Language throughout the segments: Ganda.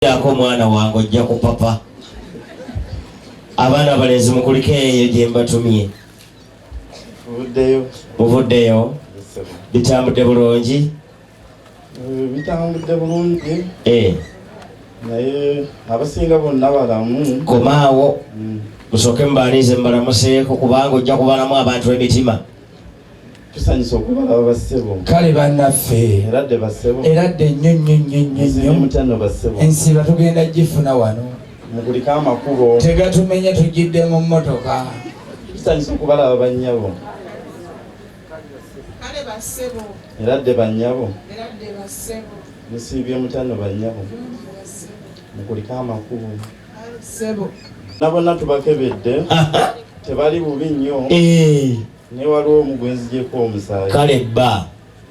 Yako mwana wangu ojja ku papa abaana abalenzi mukulike eyo gye mbatumye muvuddeyo bitambudde bulungi bitambudde bulungi naye abasinga bonna balamu komaawo musooke mubaaniize mbalamuseeko kubanga ojja kubalamu abantu emitima tusanyusa okubalaba bassebo kale bannaffe eradde bassebo eradde nnyo mutano bassebo ensiba tugenda gifuna wano mukuliko amakubo tegatumenya tujjidde mu mmotoka tusanyusa okubalaba bannyabo kale bassebo eradde bannyabo eradde bassebo musiibye mutano bannyabo mukuliko amakubo sebo nabonna tubakebedde tebali bubi nnyo ne waliwo omugwenzigyeko omusaayi kale bba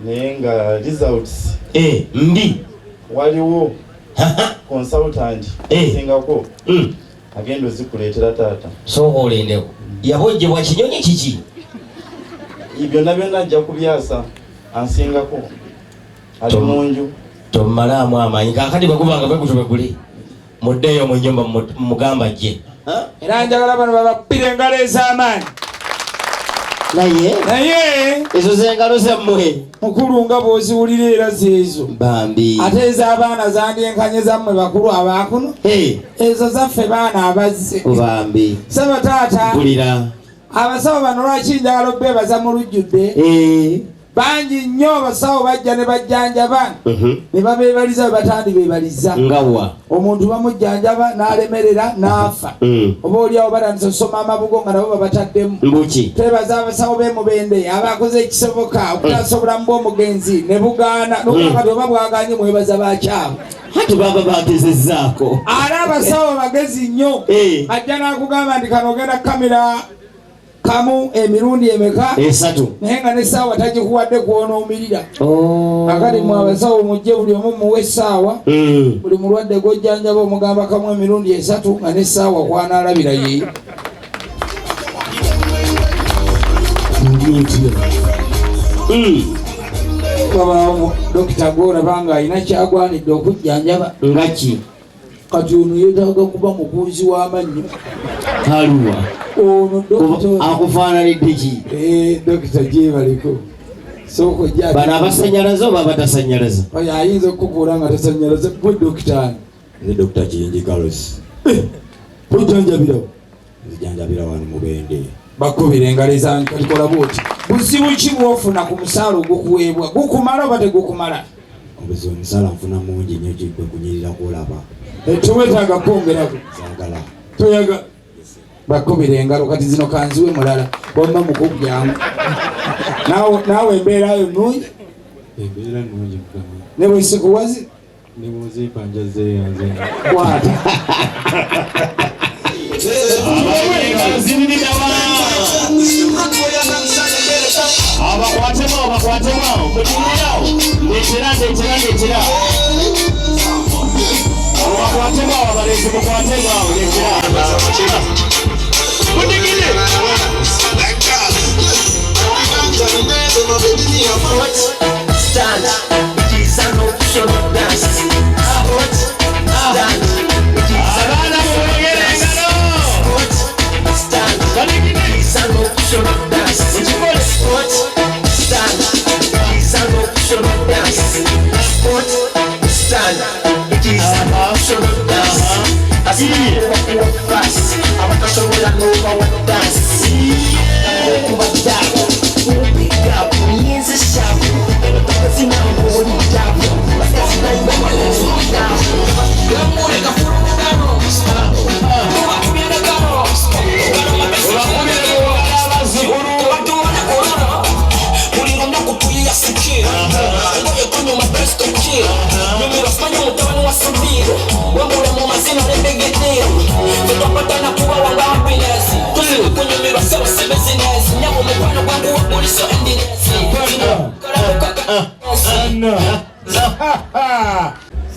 naye nga results mbi waliwo consultant singako agenda ozikuleetera taata sooka olendeko yabojjebwa kinyonyi kiki byonna byonna ajja kubyasa ansingako ali munju tomumalaamu amaanyi kakati bagubanga bwegutube guli muddeeyo mu nnyumba mugamba jje era njagala bano babapira engalo ez'amaanyi naye ezo zengalo zammwe mukulu nga bw'oziwulira era zeezo bambi ate ez'abaana zandyenkanye zammwe bakulu abaakuno ezo zaffe baana abazze bambi saba taata bulira abasawo bano lwaki njagala obbeebaza mu lujjudde bangi nnyo abasawo bajja ne bajjanjaba ne babeebaliza we batandi beebaliza ngawa omuntu bamujjanjaba n'alemerera n'afa oba oliawo batandisa osoma amabugo nga nabo babataddemu mbuki twebaza abasawo b'emubende abakoze ekisoboka okutaasa obulamu bw'omugenzi ne bugaana n'okakati oba bwaganye mwebaza bakyabo hati baba bagezezzaako ali abasawo bagezi nnyo ajja n'akugamba nti kano ogenda kamera kamu emirundi emeka esatu naye nga n'essaawa tagikuwadde kwonoomirira akati mwe abasawo mujje buli omu muwe essaawa buli mulwadde gojjanjaba omugamba kamu emirundi esatu nga n'essaawa kwanaalabira yeyo babaawo dokita gwolaba nga alina kyagwanidde okujjanjaba nga ki kati ono yeetaaga kuba mukunzi w'amannyo kaluwa ono akufaananidde ki dokita gyebaliko sooka ojja bano abasanyalaza oba batasanyalaza oyo ayinza okukubuula nga tasanyalaza gwe dokitaani nze Dr. Kiyingi Carlos tojjanjabirawo nzijanjabira wano mubende bakubira engalo ezankalikola bwoti buzibu ki bwofuna ku musaala ogukuweebwa gukumala oba tegukumala obuzi omusaala nfuna mungi nnyo kigwe kunyirira kulaba tewetaaga kwongerako saagala toyaga bakubira engalo kati zino kanziwe mulala wamma mukubu jangu naawe embeerayo nungi embeera nungi mukama ne bwesikuwazi ne bwozipanja zeeyanze kwata abakwatemawo mutunulawo letera abakwatemawo abalenzi mukwatemawo letera Stand, it is an option of dance. Stand, it is an option of dance. Stand, it is an option of dance. Stand, it is an option of dance. As you walk fast, I'm not sure what I know about dance. Pick up, means a shout. Sing out for the devil. That's like the one down. Come on, like a fool of the rose.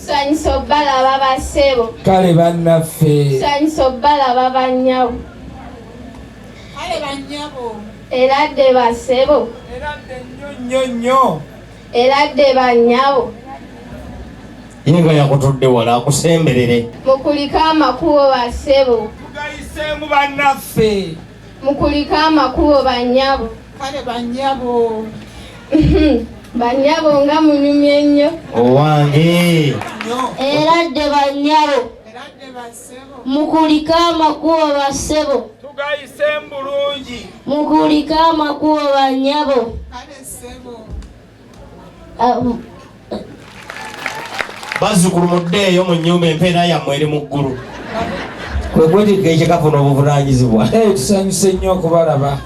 Sanyusa obbalaba bassebo kale bannaffe sanyusa obbalaba bannyabo kale bannyabo eradde bassebo eradde nnyo eradde bannyabo Yinga yakutudde wala akusemberere. Mukulika amakubo bassebo. Tugayiseemu bannaffe. Mukulika amakubo bannyabo. Kale bannyabo. Bannyabo nga munyumye nnyo. Owange. Eradde bannyabo. Eradde bassebo. Mukulika amakubo bassebo. Tugayiseemu bulungi. Mukulika amakubo bannyabo. Kale ssebo. Bazzukulu muddeeyo mu nnyumba empeera yammwe eri mu ggulu. Kwe kwetikka ekikafuna obuvunaanyizibwa. Tusanyuse nnyo okubalaba.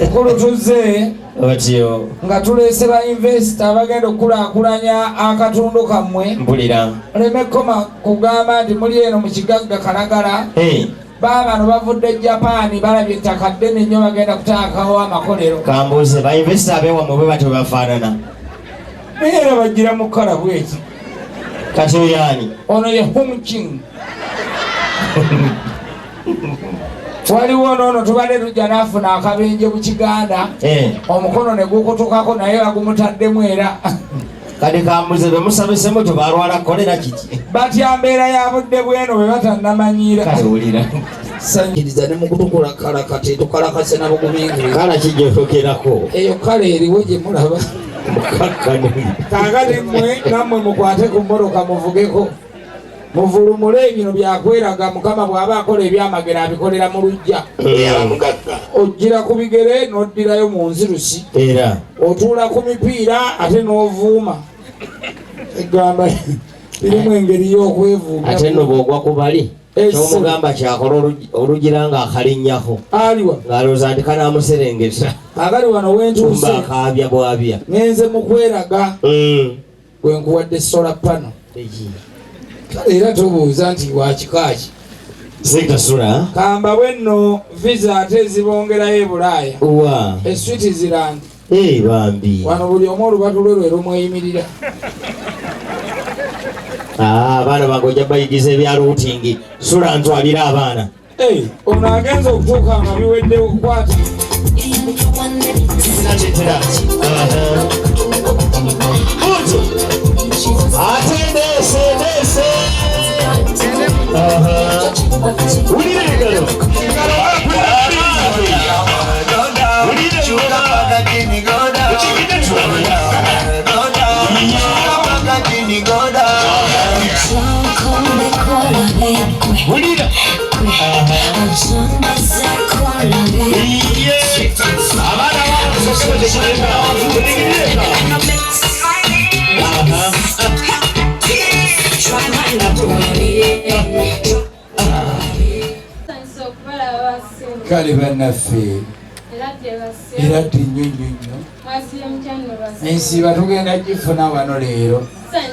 Ekulu tuzze Otyo. nga tuleese ba investor abagenda okukulaakulanya akatundu kammwe. Mpulira. Oleme koma kugamba nti muli eno mu kigagga Kalagala. Baabano bavudde Japan balabye ettaka ddene nnyo bagenda kutaakawo amakolero. Kambuuze ba investor abeewamwe bwe batyo bafaanana. Naye era bagira mu kkala bweki. Kati oyaani? Ono ye Humching. Waliwo noono tubadde tujja n'afuna akabenje mu Kiganda. Omukono ne gukutukako naye bagumutaddemu era. Kati kambuze be musabisemu kyo balwala kolera kiki? Batya mbeera ya budde bweno bwe batannamanyiira. Kati wulira. Sankiriza ne mu kutukula kala kati tukalakase nabo kubingira. Kala kijjotokerako. Eyo kala eriwo gye mulaba. Kaagati mmwe nammwe mukwate ku mmoloka muvugeko. Muvulumule ebino byakweraga Mukama bw'aba akola ebyamagero abikolera mu luggya. Ojjira ku bigere n'oddirayo mu nzirusi. Era otuula ku mipiira ate n'ovuuma. Egamba birimu engeri y'okwevuuma. ate nno bw'ogwa ku bali kyomugamba kyakola olugira ng'akalinnyako. Aliwa ng'alowooza nti kanaamuserengeta. agali wano wentuuse akaabya bwabya. ngenze mu kweraga bwe nkuwadde solar panel. Era tobuuza nti wakikaaki. Segasula. Kamba bwenno visa ate ezibongerayo e Bulaaya. Wa. Switzerland. Bambi. Wano buli omu olubatu lwe lwe lumweyimirira. Abaana bange ojja bayigiza ebya routing. Sula ntwalira abaana. Ono agenza okutuuka nga biwedde okukwata. Atendese. Ulira engalo. Ulira. Kale bannaffe eradde nnyo nnyo nnyo. Ensiiba tugenda gifuna wano leero. Kale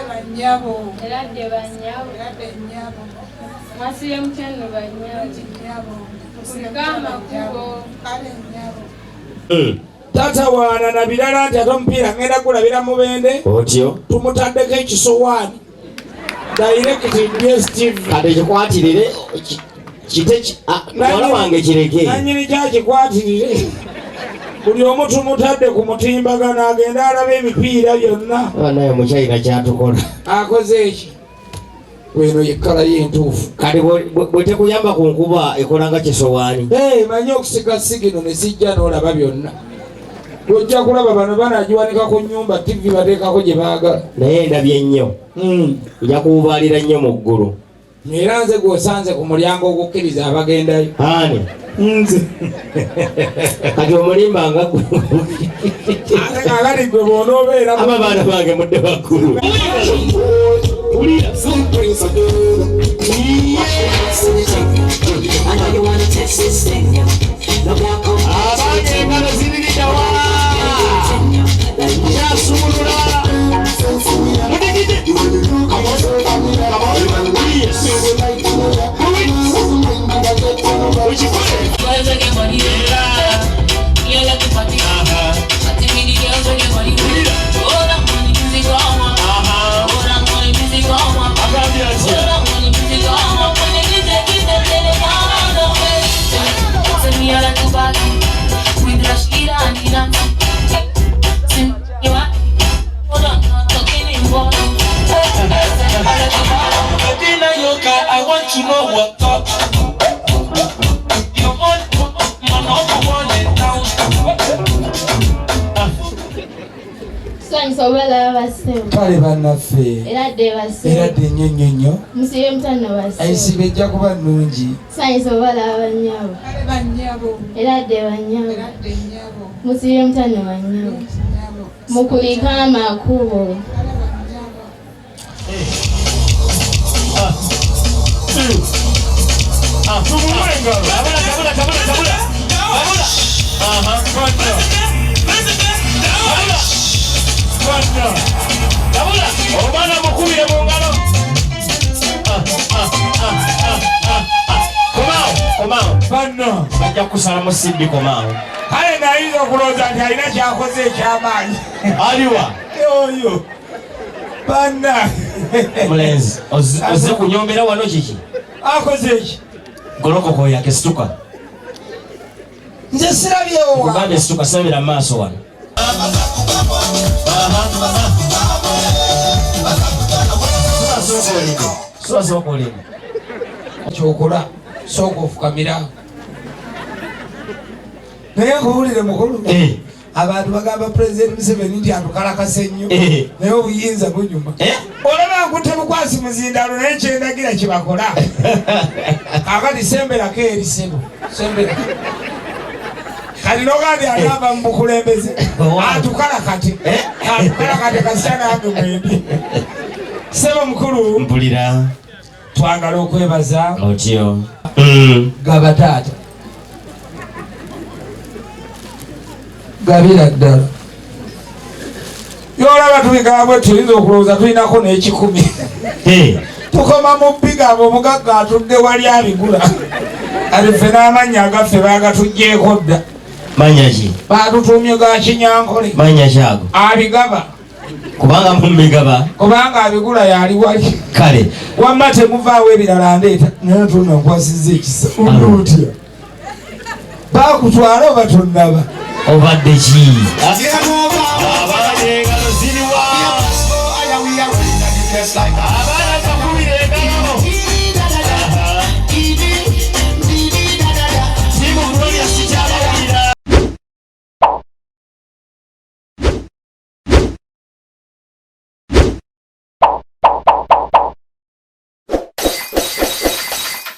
bannyabo. Eradde bannyabo. Eradde nnyabo. Mwasiye mutendo bannyabo. Nnyabo. Mukulika amakubo. Kale nnyabo. Tata waana na birala nti ate omupiira ngenda gulabira Mubende. Otyo. Tumutaddeko ekisowaani. Direct DSTV. Kati kikwatirire muwala wange kireke. Nannyini kyakikwatirire. Buli omu tumutadde ku mutimbagano agenda alaba emipiira byonna. Naye mukyayina kyatukola. Akoze eki? Weno yekkala y'entuufu. Kati bwe tekuyamba ku nkuba ekola nga kisowaani. Manyi okusika sigino ne sijja n'olaba byonna. Ojja kulaba bano banagiwanika ku nnyumba TV bateekako gye baagala. Naye ndabye nnyo. Nja kuwubaalira nnyo mu ggulu. Era nze gw'osanze ku mulyango ogukkiriza abagendayo. Ani? Nze. Kati omulimba nga gwe. Kakati gwe bw'onoobeera. Aba baana bange mudde bakkulu. Ulira. Abange engalo zibirira wa. Kyasumulula. Mudigide. make you know what up. Your own man up one and down. Sanyiso bala basebo. Kale bannaffe. Era de basebo. Era de nnyo. Musibe mutano basebo. Ensibe ejja kuba nnungi. Sanyiso bala abanyabo. Kale banyabo. Era de banyabo. Era de nyabo. Musibe mutano banyabo. Mukulika amakubo. Kale banyabo. Omwana mukubire mu ngalo. Komao. Banno. Bajja kusala mu siddi komao. Kale nayinza okulowooza nti alina kyakoze ekyamaanyi. Aliwa. Oyo. Banna. Mulenzi, ozze kunyombera wano kiki? Akoze ki? Golokoko yake situka. Nze sirabyewo. Kugambe situka sabira maaso wano. Sura soko lino. Kyokola sooka ofukamira. Naye nkuwulire mukulu. Abantu bagamba Pulezidenti Museveni nti atukalakase nnyo. Naye obuyinza bunyuma. Olaba nkutte bukwasi muzindalo naye kyendagira kyebakola. Kakati semberako eri sebo. Sembera. Kali nogandi agamba mu bukulembeze. Atukalakate. Atukalakate kasita nange mwendi. Sebo mukulu. Mpulira. Twagala okwebaza. Otyo. Gaba taata. Gabira ddala. Yolaba tuligabwe tuyinza okulowooza tulinako n'ekikumi. Tukoma mu bigabo omugagga atudde wali abigula. Ate ffe n'amannya agaffe baagatuggyeeko dda. Manya ki? Baatutuumye ga Kinyankole. Manya kyago. Abigaba. Kubanga mumigaba. Kubanga abigula yali wali. Kale. Wamma temuvaawo ebirala ndeeta. Naye tuna nkwasizza ekisa. Olutya. Baakutwala oba tonnaba. Obadde ki? Abadde ngalo ziriwa.